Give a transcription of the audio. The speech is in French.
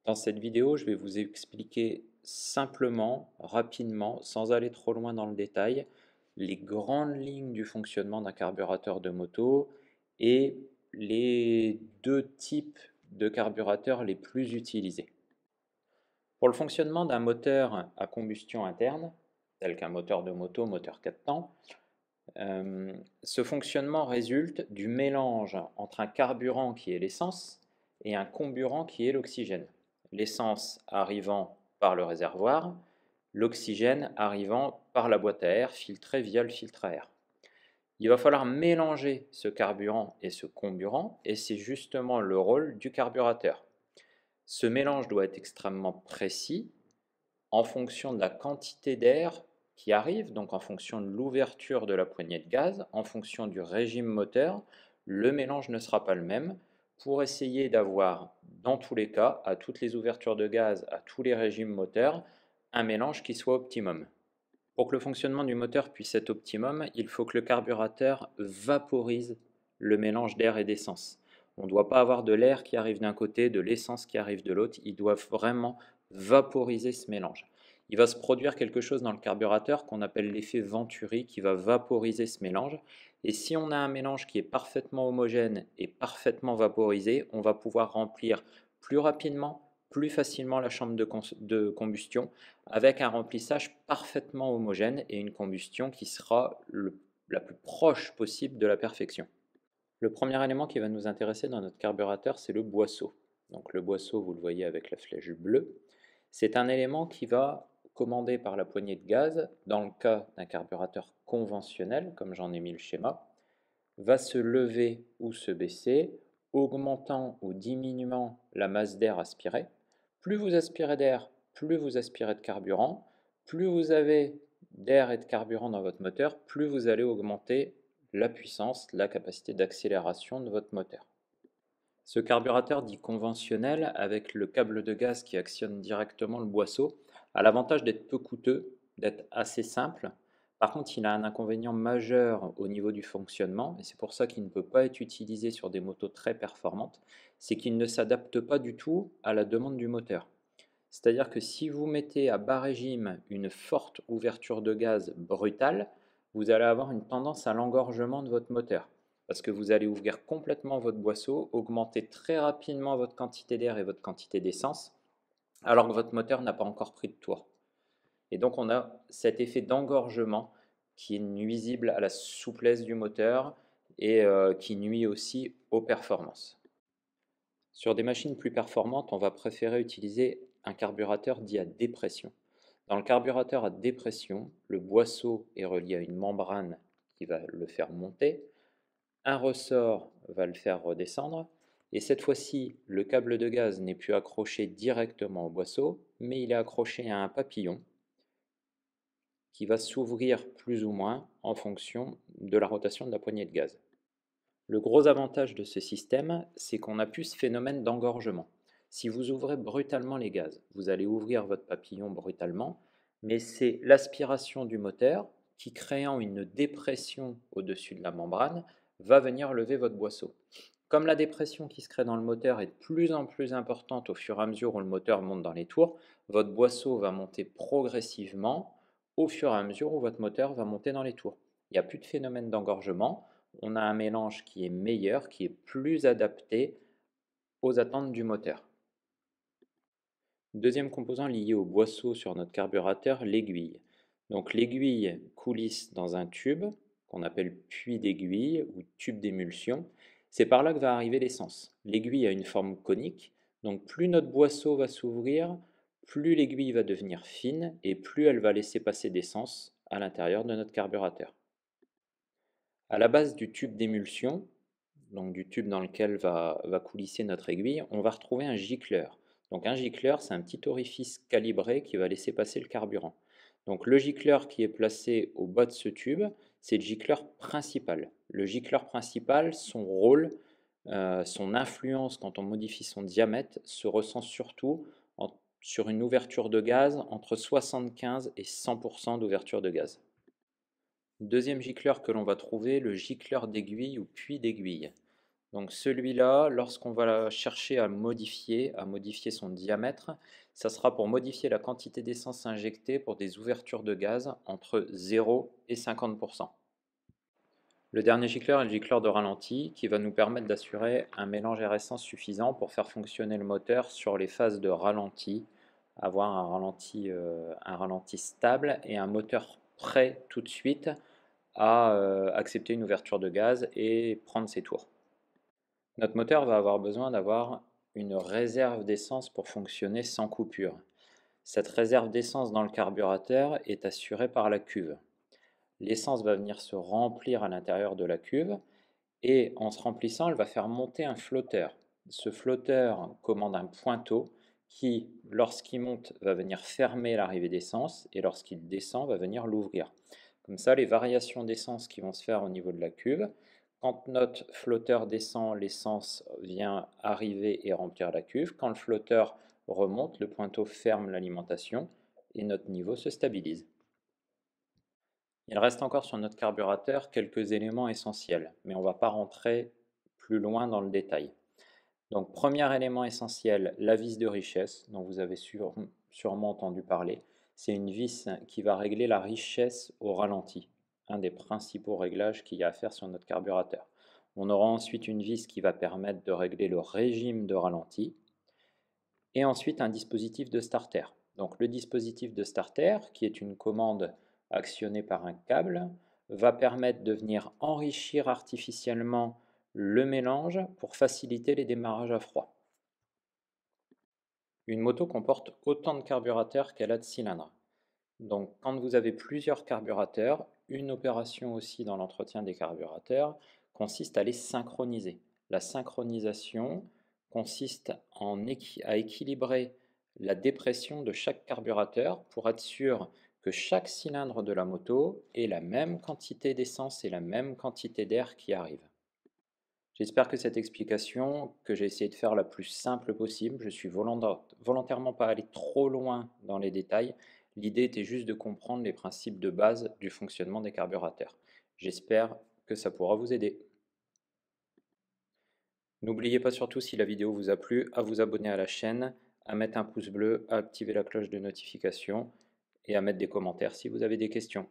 Dans cette vidéo, je vais vous expliquer simplement, rapidement, sans aller trop loin dans le détail, les grandes lignes du fonctionnement d'un carburateur de moto et les deux types de carburateurs les plus utilisés. Pour le fonctionnement d'un moteur à combustion interne, tel qu'un moteur de moto, moteur 4 temps, ce fonctionnement résulte du mélange entre un carburant qui est l'essence et un comburant qui est l'oxygène. L'essence arrivant par le réservoir, l'oxygène arrivant par la boîte à air filtrée via le filtre à air. Il va falloir mélanger ce carburant et ce comburant et c'est justement le rôle du carburateur. Ce mélange doit être extrêmement précis en fonction de la quantité d'air qui arrive, donc en fonction de l'ouverture de la poignée de gaz, en fonction du régime moteur, le mélange ne sera pas le même pour essayer d'avoir, dans tous les cas, à toutes les ouvertures de gaz, à tous les régimes moteurs, un mélange qui soit optimum. Pour que le fonctionnement du moteur puisse être optimum, il faut que le carburateur vaporise le mélange d'air et d'essence. On ne doit pas avoir de l'air qui arrive d'un côté, de l'essence qui arrive de l'autre, il doit vraiment vaporiser ce mélange. Il va se produire quelque chose dans le carburateur qu'on appelle l'effet Venturi qui va vaporiser ce mélange. Et si on a un mélange qui est parfaitement homogène et parfaitement vaporisé, on va pouvoir remplir plus rapidement, plus facilement la chambre de combustion avec un remplissage parfaitement homogène et une combustion qui sera la plus proche possible de la perfection. Le premier élément qui va nous intéresser dans notre carburateur, c'est le boisseau. Donc le boisseau, vous le voyez avec la flèche bleue, c'est un élément qui va commander par la poignée de gaz, dans le cas d'un carburateur conventionnel, comme j'en ai mis le schéma, va se lever ou se baisser, augmentant ou diminuant la masse d'air aspirée. Plus vous aspirez d'air, plus vous aspirez de carburant, plus vous avez d'air et de carburant dans votre moteur, plus vous allez augmenter la puissance, la capacité d'accélération de votre moteur. Ce carburateur dit conventionnel, avec le câble de gaz qui actionne directement le boisseau, a l'avantage d'être peu coûteux, d'être assez simple. Par contre, il a un inconvénient majeur au niveau du fonctionnement, et c'est pour ça qu'il ne peut pas être utilisé sur des motos très performantes, c'est qu'il ne s'adapte pas du tout à la demande du moteur. C'est-à-dire que si vous mettez à bas régime une forte ouverture de gaz brutale, vous allez avoir une tendance à l'engorgement de votre moteur. Parce que vous allez ouvrir complètement votre boisseau, augmenter très rapidement votre quantité d'air et votre quantité d'essence, alors que votre moteur n'a pas encore pris de tour. Et donc on a cet effet d'engorgement qui est nuisible à la souplesse du moteur et qui nuit aussi aux performances. Sur des machines plus performantes, on va préférer utiliser un carburateur dit à dépression. Dans le carburateur à dépression, le boisseau est relié à une membrane qui va le faire monter, un ressort va le faire redescendre, et cette fois-ci, le câble de gaz n'est plus accroché directement au boisseau, mais il est accroché à un papillon qui va s'ouvrir plus ou moins en fonction de la rotation de la poignée de gaz. Le gros avantage de ce système, c'est qu'on a plus ce phénomène d'engorgement. Si vous ouvrez brutalement les gaz, vous allez ouvrir votre papillon brutalement, mais c'est l'aspiration du moteur qui, créant une dépression au-dessus de la membrane, va venir lever votre boisseau. Comme la dépression qui se crée dans le moteur est de plus en plus importante au fur et à mesure où le moteur monte dans les tours, votre boisseau va monter progressivement au fur et à mesure où votre moteur va monter dans les tours. Il n'y a plus de phénomène d'engorgement, on a un mélange qui est meilleur, qui est plus adapté aux attentes du moteur. Deuxième composant lié au boisseau sur notre carburateur, l'aiguille. Donc l'aiguille coulisse dans un tube qu'on appelle puits d'aiguille ou tube d'émulsion. C'est par là que va arriver l'essence. L'aiguille a une forme conique, donc plus notre boisseau va s'ouvrir, plus l'aiguille va devenir fine et plus elle va laisser passer d'essence à l'intérieur de notre carburateur. À la base du tube d'émulsion, donc du tube dans lequel va coulisser notre aiguille, on va retrouver un gicleur. Donc un gicleur, c'est un petit orifice calibré qui va laisser passer le carburant. Donc le gicleur qui est placé au bas de ce tube, c'est le gicleur principal. Le gicleur principal, son rôle, son influence quand on modifie son diamètre se ressent surtout sur une ouverture de gaz entre 75 et 100% d'ouverture de gaz. Deuxième gicleur que l'on va trouver, le gicleur d'aiguille ou puits d'aiguille. Donc celui-là, lorsqu'on va chercher à modifier son diamètre, ça sera pour modifier la quantité d'essence injectée pour des ouvertures de gaz entre 0 et 50%. Le dernier gicleur est le gicleur de ralenti qui va nous permettre d'assurer un mélange air-essence suffisant pour faire fonctionner le moteur sur les phases de ralenti, avoir un ralenti stable et un moteur prêt tout de suite à accepter une ouverture de gaz et prendre ses tours. Notre moteur va avoir besoin d'avoir une réserve d'essence pour fonctionner sans coupure. Cette réserve d'essence dans le carburateur est assurée par la cuve. L'essence va venir se remplir à l'intérieur de la cuve et en se remplissant, elle va faire monter un flotteur. Ce flotteur commande un pointeau qui, lorsqu'il monte, va venir fermer l'arrivée d'essence et lorsqu'il descend, va venir l'ouvrir. Comme ça, les variations d'essence qui vont se faire au niveau de la cuve, quand notre flotteur descend, l'essence vient arriver et remplir la cuve. Quand le flotteur remonte, le pointeau ferme l'alimentation et notre niveau se stabilise. Il reste encore sur notre carburateur quelques éléments essentiels, mais on ne va pas rentrer plus loin dans le détail. Donc, premier élément essentiel, la vis de richesse, dont vous avez sûrement entendu parler. C'est une vis qui va régler la richesse au ralenti, un des principaux réglages qu'il y a à faire sur notre carburateur. On aura ensuite une vis qui va permettre de régler le régime de ralenti, et ensuite un dispositif de starter. Donc le dispositif de starter, qui est une commande actionnée par un câble, va permettre de venir enrichir artificiellement le mélange pour faciliter les démarrages à froid. Une moto comporte autant de carburateurs qu'elle a de cylindres. Donc quand vous avez plusieurs carburateurs, une opération aussi dans l'entretien des carburateurs consiste à les synchroniser. La synchronisation consiste à équilibrer la dépression de chaque carburateur pour être sûr que chaque cylindre de la moto ait la même quantité d'essence et la même quantité d'air qui arrive. J'espère que cette explication, que j'ai essayé de faire la plus simple possible, je suis volontairement pas allé trop loin dans les détails. L'idée était juste de comprendre les principes de base du fonctionnement des carburateurs. J'espère que ça pourra vous aider. N'oubliez pas surtout, si la vidéo vous a plu, à vous abonner à la chaîne, à mettre un pouce bleu, à activer la cloche de notification et à mettre des commentaires si vous avez des questions.